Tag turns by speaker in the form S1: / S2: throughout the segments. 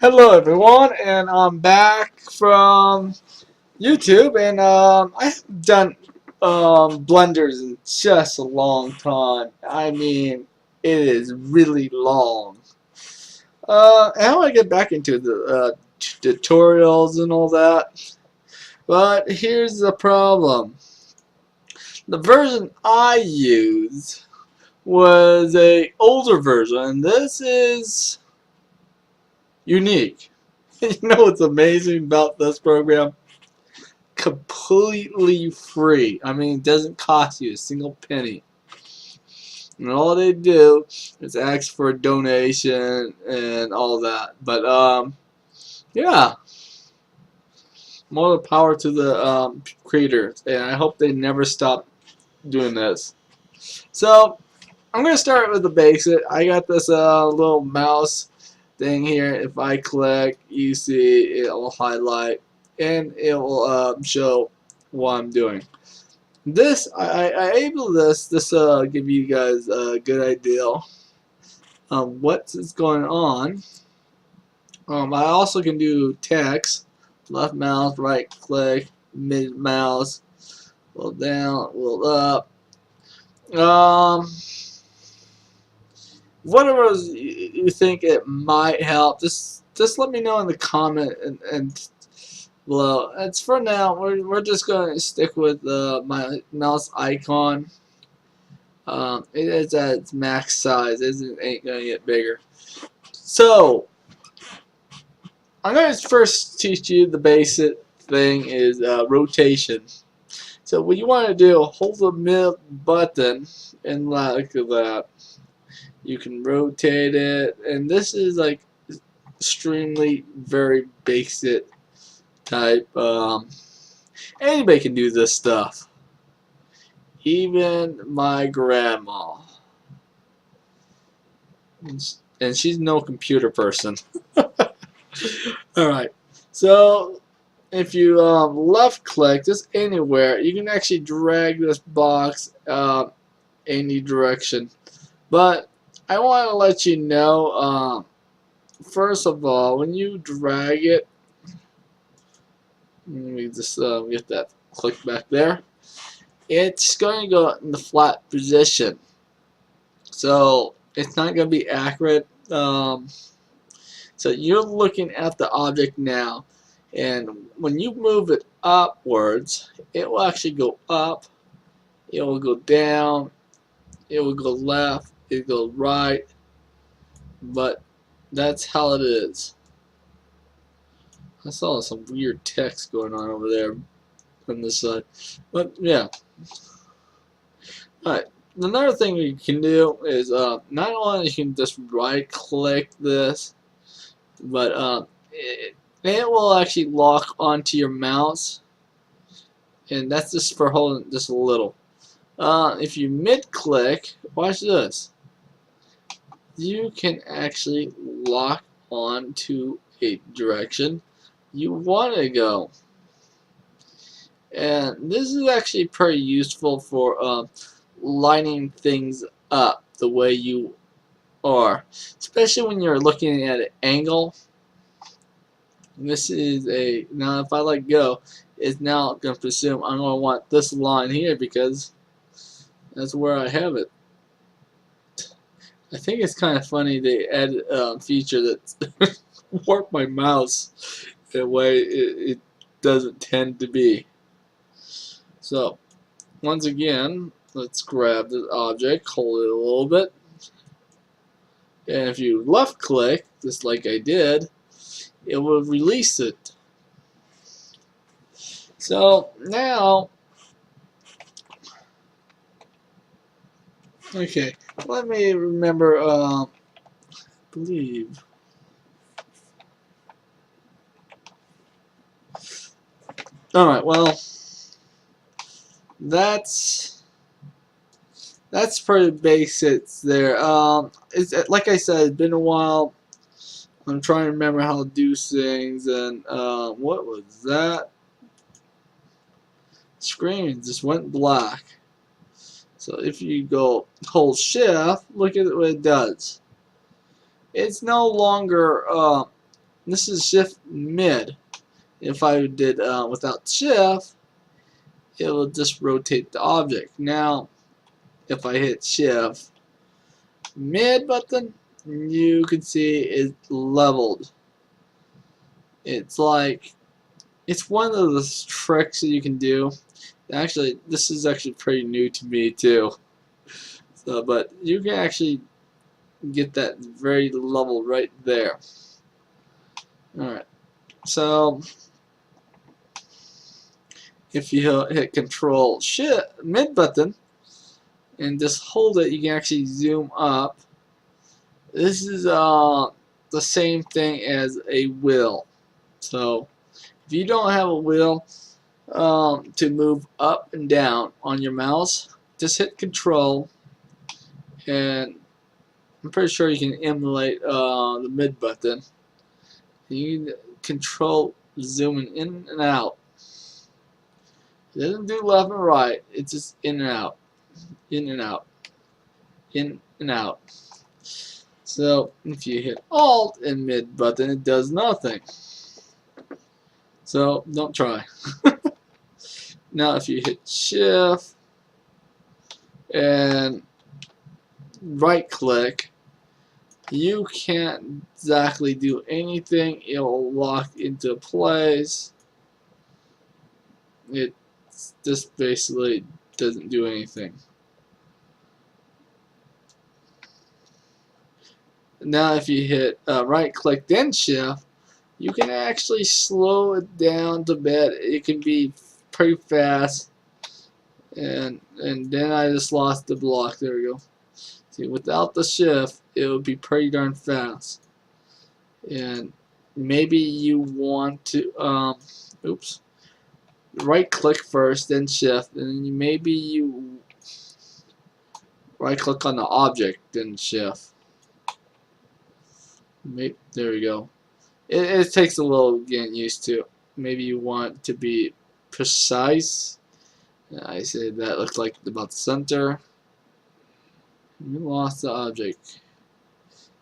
S1: Hello everyone, and I'm back from YouTube, and I haven't done blenders in just a long time. I mean, it is really long. And I want to get back into the tutorials and all that, but here's the problem. The version I used was a older version, and this is unique. You know what's amazing about this program? Completely free. I mean, it doesn't cost you a single penny. And all they do is ask for a donation and all that. But, yeah, more power to the creators. And I hope they never stop doing this. So, I'm going to start with the basic. I got this little mouse thing here. If I click, you see it will highlight and it will show what I'm doing. This I able this give you guys a good idea what is going on. I also can do text, left mouse, right click, mid mouse, little down, little up. Whatever you think it might help, just let me know in the comment and below. It's for now. We're just going to stick with my mouse icon. It is at its max size. It ain't gonna get bigger. So I'm gonna first teach you the basic thing is rotation. So what you want to do, hold the mid button and like that. You can rotate it, and this is like extremely very basic type. Anybody can do this stuff. Even my grandma. And she's no computer person. Alright, so if you left click just anywhere, you can actually drag this box any direction. But I want to let you know, first of all, when you drag it, let me just get that click back there, it's going to go in the flat position. So it's not going to be accurate. So you're looking at the object now, and when you move it upwards, it will actually go up, it will go down, it will go left, it will go right, but that's how it is. I saw some weird text going on over there on this side, but yeah. Alright, another thing you can do is not only you can just right click this, but it will actually lock onto your mouse, and that's just for holding just a little. If you mid click, watch this, you can actually lock onto a direction you want to go, and this is actually pretty useful for lining things up the way you are, especially when you're looking at an angle. This is a, now if I let go, it's now going to presume I'm going to want this line here because that's where I have it. I think it's kind of funny they added a feature that warp my mouse in a way it doesn't tend to be. So once again, let's grab this object, hold it a little bit, and if you left click, just like I did, it will release it. So now, okay, let me remember, I believe, alright, well, that's pretty basics there. It's like I said, it's been a while. I'm trying to remember how to do things, and what was that? Screen just went black. So if you go hold shift, look at what it does. It's no longer this is shift mid. If I did without shift, it will just rotate the object. Now, if I hit shift mid button, you can see it's leveled. It's like, it's one of those tricks that you can do. Actually, this is actually pretty new to me too. So, but you can actually get that very level right there. Alright, so if you hit Control Shift mid button and just hold it, you can actually zoom up. This is the same thing as a wheel. So if you don't have a wheel to move up and down on your mouse, just hit Control, and I'm pretty sure you can emulate the mid button. You can control zooming in and out. It doesn't do left and right, it's just in and out, in and out, in and out. So if you hit Alt and mid button, it does nothing. So don't try. Now if you hit Shift and right click, you can't exactly do anything. It will lock into place. It just basically doesn't do anything. Now if you hit right click then shift, you can actually slow it down to bit. It can be pretty fast, and then I just lost the block. There we go. See, without the shift, it would be pretty darn fast. And maybe you want to oops, right click first, then shift, and maybe you right click on the object, then shift. Maybe, there we go. It takes a little getting used to. Maybe you want to be precise. I say that looks like about the center. We lost the object.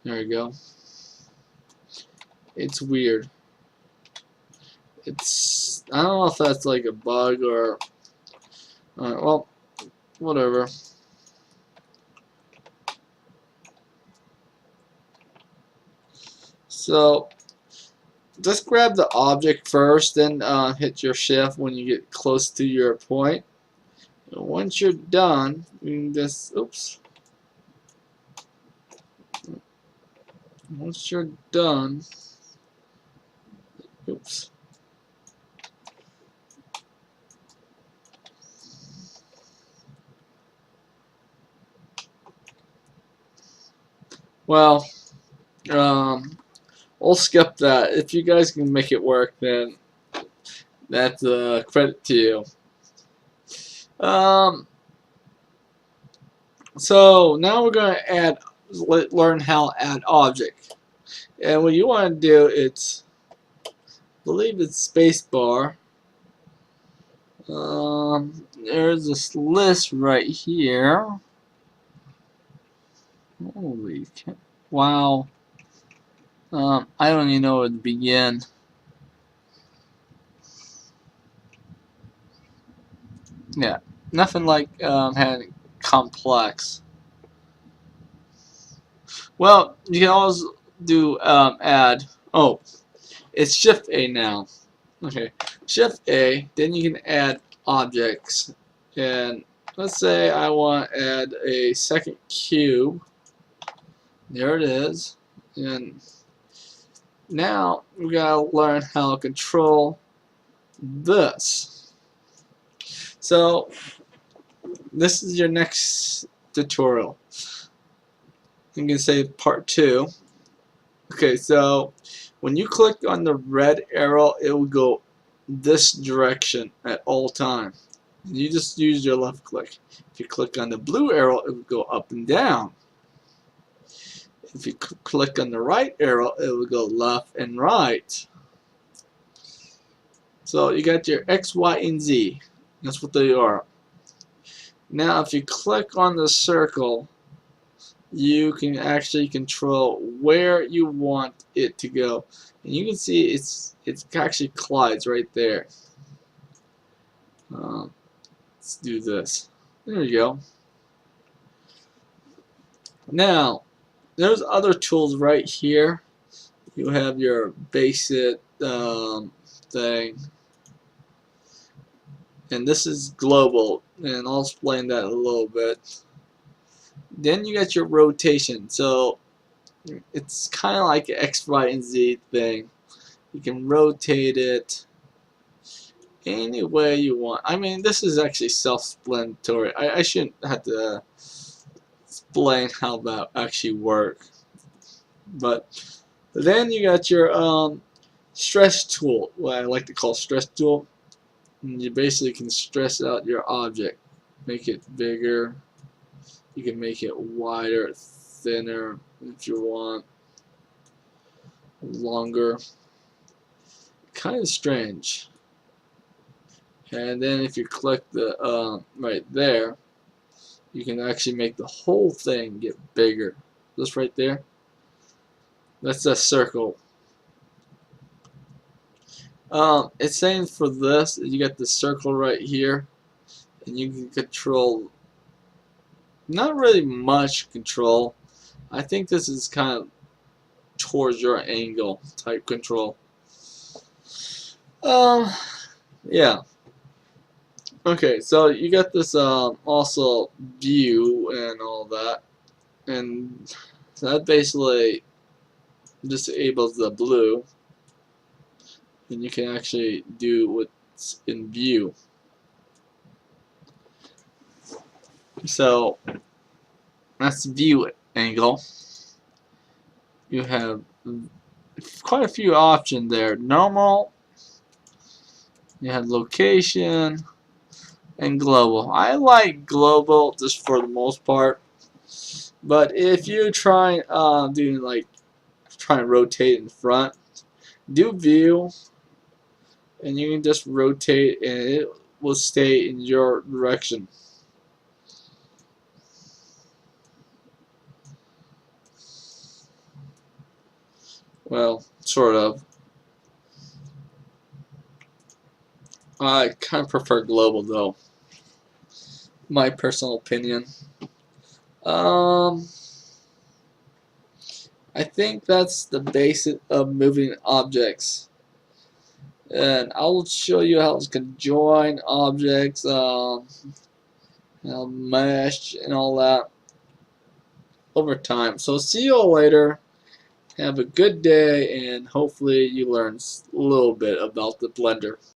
S1: There we go. It's weird. It's, I don't know if that's like a bug or well, whatever. So just grab the object first, then hit your shift when you get close to your point. And once you're done, you can just, oops. Once you're done, oops. Well, we'll skip that. If you guys can make it work, then that's credit to you. So now we're going to learn how to add object. And what you want to do is, I believe it's spacebar. There's this list right here. Holy cow. Wow. I don't even know where to begin. Yeah, nothing like having complex. Well, you can always do add. Oh, it's Shift A now. Okay, Shift A. Then you can add objects. And let's say I want to add a second cube. There it is. And now we gotta learn how to control this. So this is your next tutorial. You can say part 2. Okay, so when you click on the red arrow, it will go this direction at all times. You just use your left click. If you click on the blue arrow, it will go up and down. If you click on the right arrow, it will go left and right. So you got your X, Y, and Z. That's what they are. Now if you click on the circle, you can actually control where you want it to go. and you can see it actually collides right there. Let's do this. There you go. Now, there's other tools right here. You have your basic thing, and this is global, and I'll explain that a little bit. Then you got your rotation, so it's kind of like an X, Y, and Z thing. You can rotate it any way you want. I mean, this is actually self-explanatory. I shouldn't have to explain how that actually works. But then you got your stress tool, what I like to call stress tool. And you basically can stress out your object, make it bigger. You can make it wider, thinner if you want, longer. Kind of strange. And then if you click the right there, you can actually make the whole thing get bigger. This right there, that's a circle. It's saying for this, you got the circle right here, and you can control, not really much control. I think this is kind of towards your angle type control. Yeah. Okay, so you got this also view and all that, and that basically disables the blue, and you can actually do what's in view. So that's view angle. You have quite a few options there. Normal, you have location, and global. I like global just for the most part, but if you try doing like try and rotate in front, do view, and you can just rotate and it will stay in your direction. Well, sort of. I kind of prefer global though. My personal opinion. I think that's the basic of moving objects. And I'll show you how to join objects, mesh, and all that over time. So see you all later. Have a good day, and hopefully you learn a little bit about the Blender.